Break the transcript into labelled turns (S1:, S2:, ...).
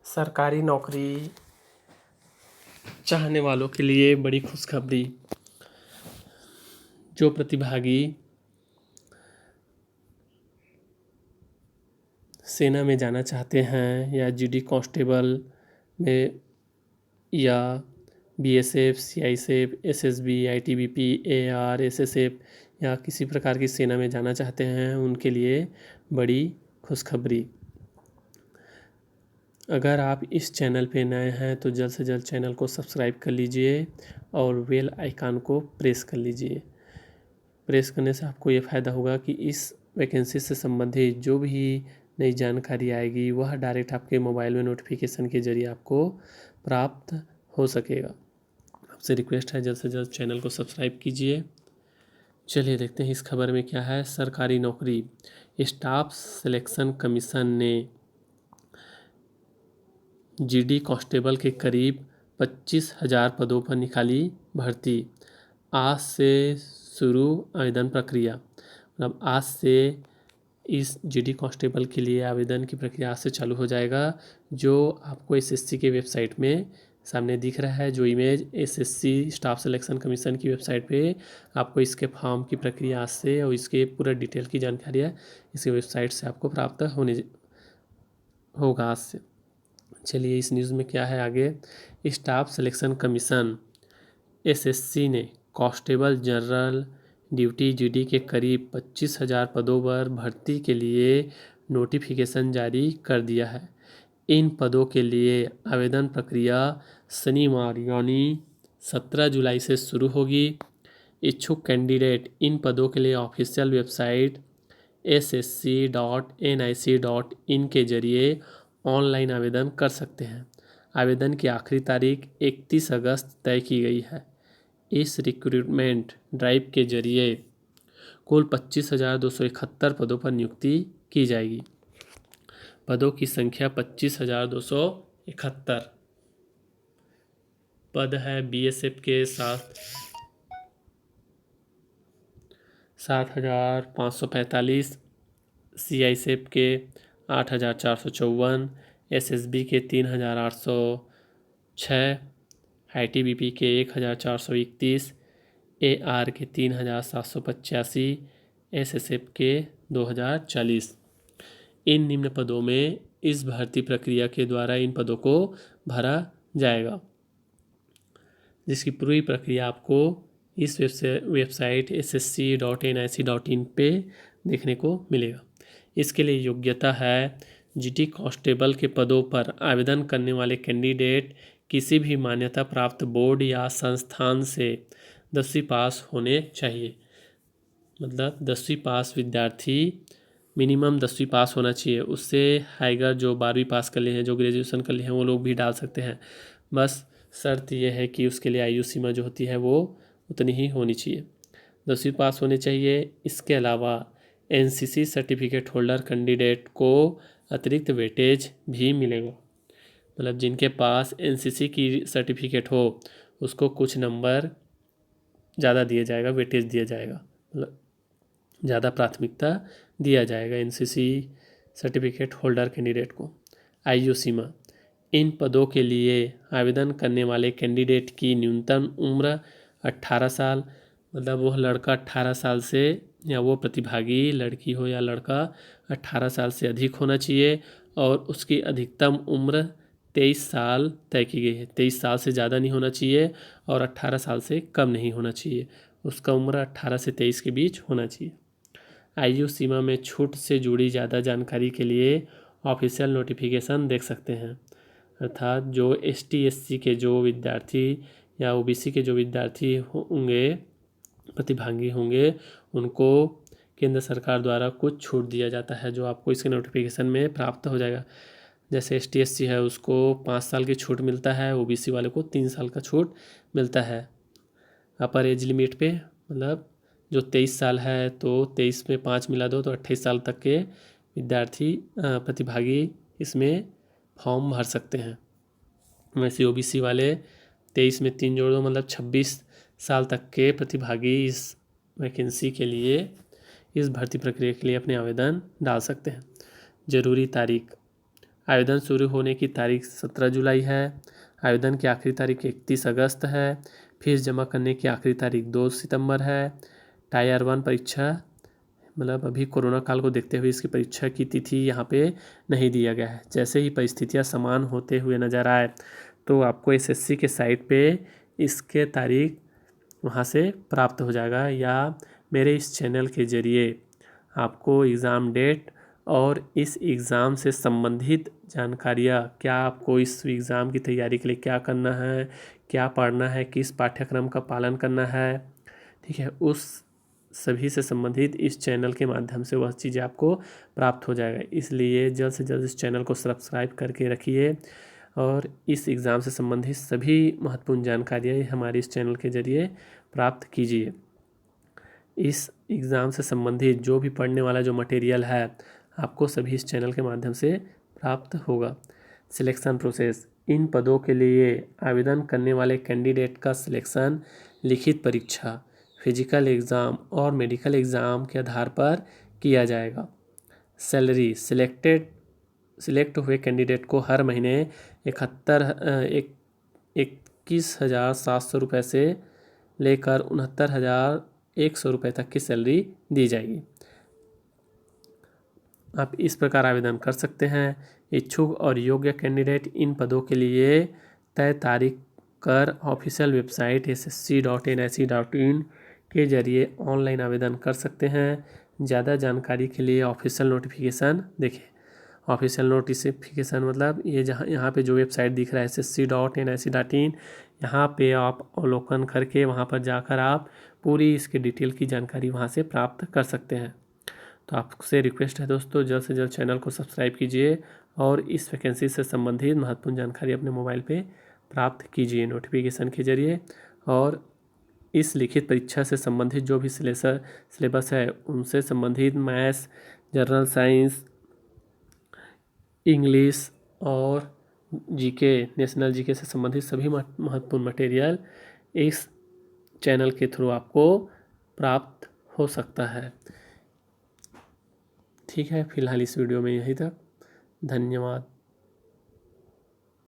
S1: सरकारी नौकरी चाहने वालों के लिए बड़ी खुशखबरी। जो प्रतिभागी सेना में जाना चाहते हैं या जीडी कांस्टेबल में या BSF, CISF, SSB, ITBP, AR, SSF या किसी प्रकार की सेना में जाना चाहते हैं उनके लिए बड़ी खुशखबरी। अगर आप इस चैनल पे नए हैं तो जल्द से जल्द चैनल को सब्सक्राइब कर लीजिए और बेल आइकन को प्रेस कर लीजिए। प्रेस करने से आपको ये फ़ायदा होगा कि इस वैकेंसी से संबंधित जो भी नई जानकारी आएगी वह डायरेक्ट आपके मोबाइल में नोटिफिकेशन के जरिए आपको प्राप्त हो सकेगा। आपसे रिक्वेस्ट है जल्द से जल्द चैनल को सब्सक्राइब कीजिए। चलिए देखते हैं इस खबर में क्या है। सरकारी नौकरी। स्टाफ सिलेक्शन कमीशन ने जीडी कांस्टेबल के करीब 25,000 पदों पर निकाली भर्ती। आज से शुरू आवेदन प्रक्रिया। मतलब आज से इस जीडी कांस्टेबल के लिए आवेदन की प्रक्रिया आज से चालू हो जाएगा। जो आपको एसएससी के वेबसाइट में सामने दिख रहा है, जो image SSC staff selection commission की वेबसाइट पे आपको इसके फॉर्म की प्रक्रिया आज से और इसके पूरा डिटेल की जानकारी है इसके वेबसाइट से आपको प्राप्त होगा आज से। चलिए इस न्यूज़ में क्या है आगे। स्टाफ सिलेक्शन कमीशन एसएससी ने कांस्टेबल जनरल ड्यूटी जीडी के करीब 25,000 पदों पर भर्ती के लिए नोटिफिकेशन जारी कर दिया है। इन पदों के लिए आवेदन प्रक्रिया शनिवार यानी 17 जुलाई से शुरू होगी। इच्छुक कैंडिडेट इन पदों के लिए ऑफिशियल वेबसाइट ssc.nic.in के जरिए ऑनलाइन आवेदन कर सकते हैं। आवेदन की आखिरी तारीख 31 अगस्त तय की गई है। इस रिक्रूटमेंट ड्राइव के जरिए कुल 25,271 पदों पर नियुक्ति की जाएगी। पदों की संख्या 25,271 पद है। बीएसएफ के 7,545, सीआईएसएफ के 8,454, एसएसबी के 3,806, आईटीबीपी के 1,431, एआर के 3,785, एसएसएफ के 2,040। इन निम्न पदों में इस भर्ती प्रक्रिया के द्वारा इन पदों को भरा जाएगा, जिसकी पूरी प्रक्रिया आपको इस वेबसाइट ssc.nic.in पे देखने को मिलेगा। इसके लिए योग्यता है जीडी कांस्टेबल के पदों पर आवेदन करने वाले कैंडिडेट किसी भी मान्यता प्राप्त बोर्ड या संस्थान से 10वीं पास होने चाहिए। मतलब 10वीं पास विद्यार्थी मिनिमम 10वीं पास होना चाहिए। उससे हाइगर जो 12वीं पास कर लिए हैं, जो ग्रेजुएशन कर लिए हैं, वो लोग भी डाल सकते हैं। बस शर्त यह है कि उसके लिए आयु सीमा जो होती है वो उतनी ही होनी चाहिए, 10वीं पास होनी चाहिए। इसके अलावा एनसीसी सर्टिफिकेट होल्डर कैंडिडेट को अतिरिक्त वेटेज भी मिलेगा। मतलब जिनके पास एनसीसी की सर्टिफिकेट हो उसको कुछ नंबर ज़्यादा दिया जाएगा, वेटेज दिया जाएगा, मतलब ज़्यादा प्राथमिकता दिया जाएगा एनसीसी सर्टिफिकेट होल्डर कैंडिडेट को। आयु सीमा। इन पदों के लिए आवेदन करने वाले कैंडिडेट की न्यूनतम उम्र 18 साल, मतलब वह लड़का 18 साल से या वो प्रतिभागी लड़की हो या लड़का 18 साल से अधिक होना चाहिए और उसकी अधिकतम उम्र 23 साल तय की गई है। 23 साल से ज़्यादा नहीं होना चाहिए और 18 साल से कम नहीं होना चाहिए। उसका उम्र 18 से 23 के बीच होना चाहिए। आयु सीमा में छूट से जुड़ी ज़्यादा जानकारी के लिए ऑफिशियल नोटिफिकेशन देख सकते हैं। अर्थात जो एसटी एससी के जो विद्यार्थी या ओबीसी के जो विद्यार्थी होंगे, प्रतिभागी होंगे, उनको केंद्र सरकार द्वारा कुछ छूट दिया जाता है जो आपको इसके नोटिफिकेशन में प्राप्त हो जाएगा। जैसे एसटी एससी है उसको 5 साल की छूट मिलता है, ओबीसी वाले को 3 साल का छूट मिलता है। अपर एज लिमिट पे मतलब जो 23 साल है तो 23 में 5 मिला दो तो 28 साल तक के विद्यार्थी प्रतिभागी इसमें फॉर्म भर सकते हैं। वैसे ओबीसी वाले 23 में 3 जोड़ दो मतलब 26 साल तक के प्रतिभागी इस वैकेंसी के लिए, इस भर्ती प्रक्रिया के लिए अपने आवेदन डाल सकते हैं। ज़रूरी तारीख आवेदन शुरू होने की तारीख 17 जुलाई है। आवेदन की आखिरी तारीख 31 अगस्त है। फीस जमा करने की आखिरी तारीख 2 सितंबर है। टायर 1 परीक्षा मतलब अभी कोरोना काल को देखते हुए इसकी परीक्षा की तिथि यहाँ पे नहीं दिया गया है। जैसे ही परिस्थितियाँ समान होते हुए नज़र आए तो आपको एसएससी के साइट पे इसके तारीख वहाँ से प्राप्त हो जाएगा, या मेरे इस चैनल के ज़रिए आपको एग्ज़ाम डेट और इस एग्ज़ाम से संबंधित जानकारियाँ, क्या आपको इस एग्ज़ाम की तैयारी के लिए क्या करना है, क्या पढ़ना है, किस पाठ्यक्रम का पालन करना है, ठीक है, उस सभी से संबंधित इस चैनल के माध्यम से वह चीज़ें आपको प्राप्त हो जाएगा। इसलिए जल्द से जल्द इस चैनल को सब्सक्राइब करके रखिए और इस एग्ज़ाम से संबंधित सभी महत्वपूर्ण जानकारियाँ हमारे इस चैनल के ज़रिए प्राप्त कीजिए। इस एग्ज़ाम से संबंधित जो भी पढ़ने वाला जो मटेरियल है आपको सभी इस चैनल के माध्यम से प्राप्त होगा। सिलेक्शन प्रोसेस: इन पदों के लिए आवेदन करने वाले कैंडिडेट का सिलेक्शन लिखित परीक्षा, फिजिकल एग्ज़ाम और मेडिकल एग्ज़ाम के आधार पर किया जाएगा। सैलरी: सिलेक्ट हुए कैंडिडेट को हर महीने 21,700 रुपये से लेकर 69,100 रुपये तक की सैलरी दी जाएगी। आप इस प्रकार आवेदन कर सकते हैं। इच्छुक और योग्य कैंडिडेट इन पदों के लिए तय तारीख कर ऑफिशियल वेबसाइट ssc.nic.in के जरिए ऑनलाइन आवेदन कर सकते हैं। ज़्यादा जानकारी के लिए ऑफिशियल नोटिफिकेशन देखें। ऑफिशियल नोटिफिकेशन मतलब ये जहाँ यहाँ पे जो वेबसाइट दिख रहा है ssc.nic.in, यहाँ पे आप अवलोकन करके वहाँ पर जाकर आप पूरी इसके डिटेल की जानकारी वहाँ से प्राप्त कर सकते हैं। तो आपसे रिक्वेस्ट है दोस्तों, जल्द से जल्द चैनल को सब्सक्राइब कीजिए और इस वैकेंसी से संबंधित महत्वपूर्ण जानकारी अपने मोबाइल पे प्राप्त कीजिए नोटिफिकेशन के जरिए। और इस लिखित परीक्षा से संबंधित जो भी सिलेबस है उनसे संबंधित मैथ्स, जनरल साइंस, इंग्लिश और जीके, नेशनल जीके से संबंधित सभी महत्वपूर्ण मटेरियल इस चैनल के थ्रू आपको प्राप्त हो सकता है। ठीक है, फिलहाल इस वीडियो में यही तक। धन्यवाद।